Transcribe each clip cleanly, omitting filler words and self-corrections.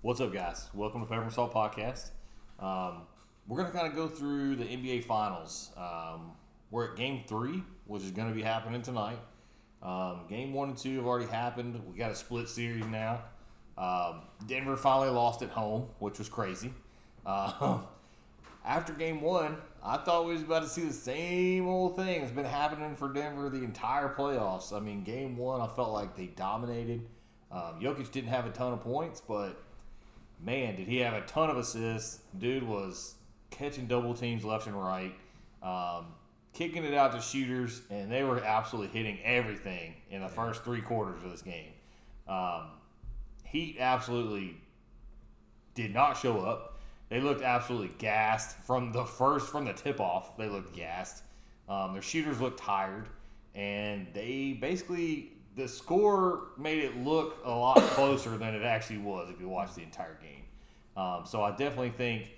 What's up, guys? Welcome to Pepper and Salt Podcast. We're going to kind of go through the NBA Finals. We're at Game 3, which is going to be happening tonight. Game 1 and 2 have already happened. We got a split series now. Denver finally lost at home, which was crazy. After Game 1, I thought we was about to see the same old thing that's been happening for Denver the entire playoffs. I mean, Game 1, I felt like they dominated. Jokic didn't have a ton of points, but man, did he have a ton of assists. Dude was catching double teams left and right, kicking it out to shooters, and they were absolutely hitting everything in the first 3 quarters of this game. Heat absolutely did not show up. They looked absolutely gassed from the tip-off. They looked gassed. Their shooters looked tired, and they basically, the score made it look a lot closer than it actually was if you watch the entire game. So I definitely think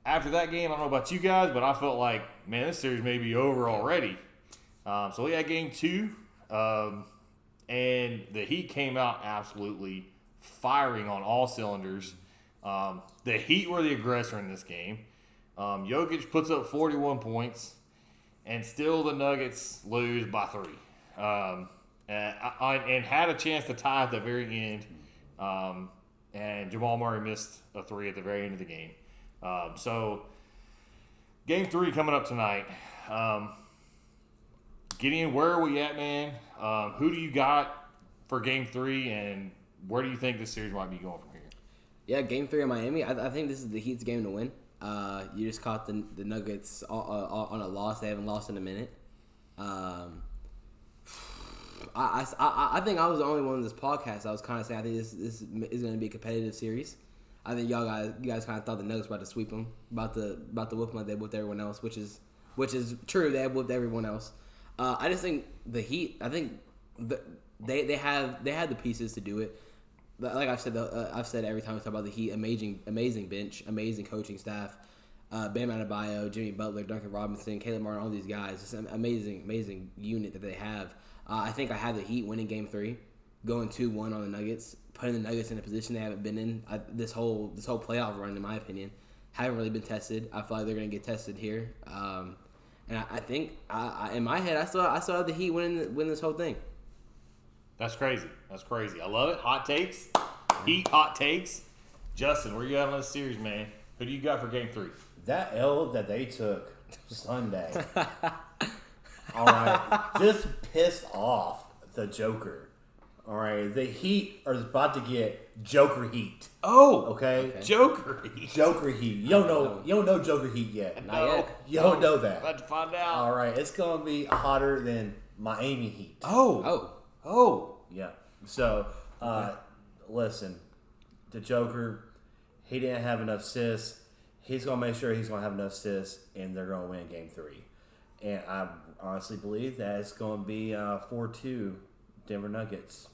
after that game, I don't know about you guys, but I felt like, man, this series may be over already. So we had Game 2, and the Heat came out absolutely firing on all cylinders. The Heat were the aggressor in this game. Jokic puts up 41 points, and still the Nuggets lose by 3. And had a chance to tie at the very end. And Jamal Murray missed a 3 at the very end of the game. So, Game 3 coming up tonight. Gideon, where are we at, man? Who do you got for Game 3, and where do you think this series might be going from here? Yeah, Game 3 in Miami. I think this is the Heat's game to win. You just caught the Nuggets on a loss. They haven't lost in a minute. I think I was the only one on this podcast. I was kind of saying I think this is going to be a competitive series. I think you guys kind of thought the Nuggets were about to sweep them, about to whip them like they whipped everyone else, which is true. They have whipped everyone else. I just think the Heat. I think they had the pieces to do it. But like I've said every time we talk about the Heat, amazing bench, amazing coaching staff. Bam Adebayo, Jimmy Butler, Duncan Robinson, Caleb Martin, all these guys. It's an amazing unit that they have. I think I have the Heat winning Game 3, going 2-1 on the Nuggets, putting the Nuggets in a position they haven't been in this whole playoff run, in my opinion. Haven't really been tested. I feel like they're going to get tested here. And I think in my head, I still have the Heat winning this whole thing. That's crazy. I love it. Hot takes. Heat hot takes. Justin, where you at on this series, man? Who do you got for Game 3? That L that they took Sunday. All right, just pissed off the Joker. All right, the Heat are about to get Joker heat. Oh, okay. Joker heat. Joker heat. You don't know Joker heat yet. Not yet. You don't know that. About to find out. All right, it's gonna be hotter than Miami Heat. Oh. Yeah. So, listen, the Joker, he didn't have enough assists. He's gonna make sure he's gonna have enough assists, and they're gonna win Game 3. And I honestly believe that it's going to be 4-2 Denver Nuggets.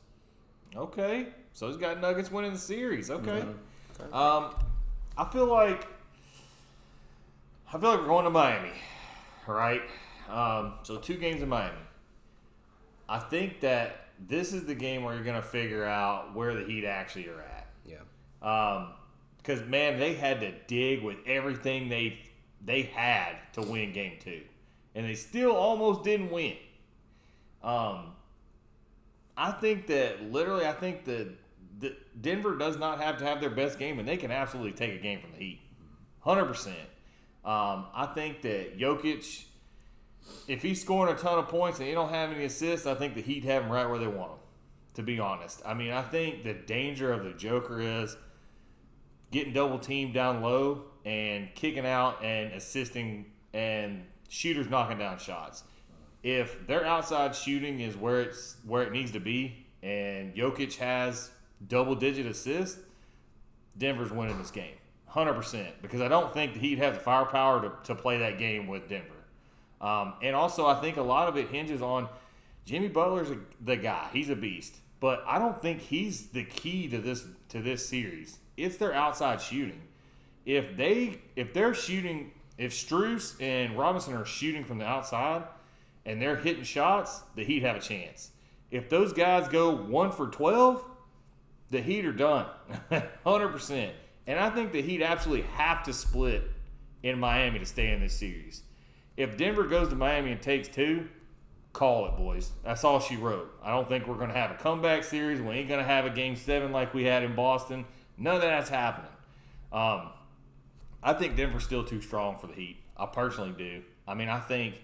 Okay. So he's got Nuggets winning the series. Okay. Mm-hmm. I feel like we're going to Miami, right? So 2 games in Miami. I think that this is the game where you're going to figure out where the Heat actually are at. Yeah. Because, man, they had to dig with everything they had to win Game 2. And they still almost didn't win. I think that Denver does not have to have their best game, and they can absolutely take a game from the Heat. 100%. I think that Jokic, if he's scoring a ton of points and he don't have any assists, I think the Heat have him right where they want him, to be honest. I mean, I think the danger of the Joker is getting double teamed down low and kicking out and assisting and shooters knocking down shots. If their outside shooting is where it needs to be, and Jokic has double-digit assists, Denver's winning this game, 100%. Because I don't think the Heat have the firepower to play that game with Denver. And also, I think a lot of it hinges on Jimmy Butler's the guy. He's a beast, but I don't think he's the key to this series. It's their outside shooting. If they're shooting. If Strus and Robinson are shooting from the outside and they're hitting shots, the Heat have a chance. If those guys go 1 for 12, the Heat are done, 100%. And I think the Heat absolutely have to split in Miami to stay in this series. If Denver goes to Miami and takes 2, call it, boys. That's all she wrote. I don't think we're going to have a comeback series. We ain't going to have a Game 7 like we had in Boston. None of that's happening. I think Denver's still too strong for the Heat. I personally do. I mean, I think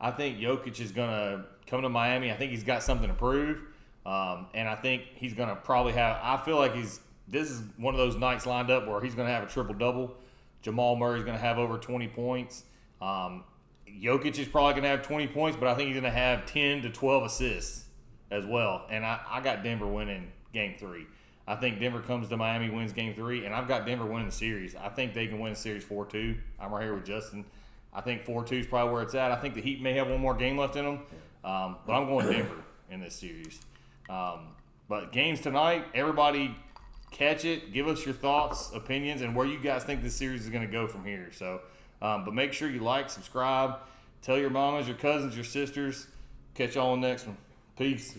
Jokic is going to come to Miami. I think he's got something to prove. And I think he's going to probably have – I feel like this is one of those nights lined up where he's going to have a triple-double. Jamal Murray's going to have over 20 points. Jokic is probably going to have 20 points, but I think he's going to have 10 to 12 assists as well. And I got Denver winning Game 3. I think Denver comes to Miami, wins Game 3, and I've got Denver winning the series. I think they can win the series 4-2. I'm right here with Justin. I think 4-2 is probably where it's at. I think the Heat may have one more game left in them, but I'm going Denver in this series. But games tonight, everybody catch it. Give us your thoughts, opinions, and where you guys think this series is going to go from here. So, but make sure you like, subscribe, tell your mamas, your cousins, your sisters. Catch y'all on the next one. Peace.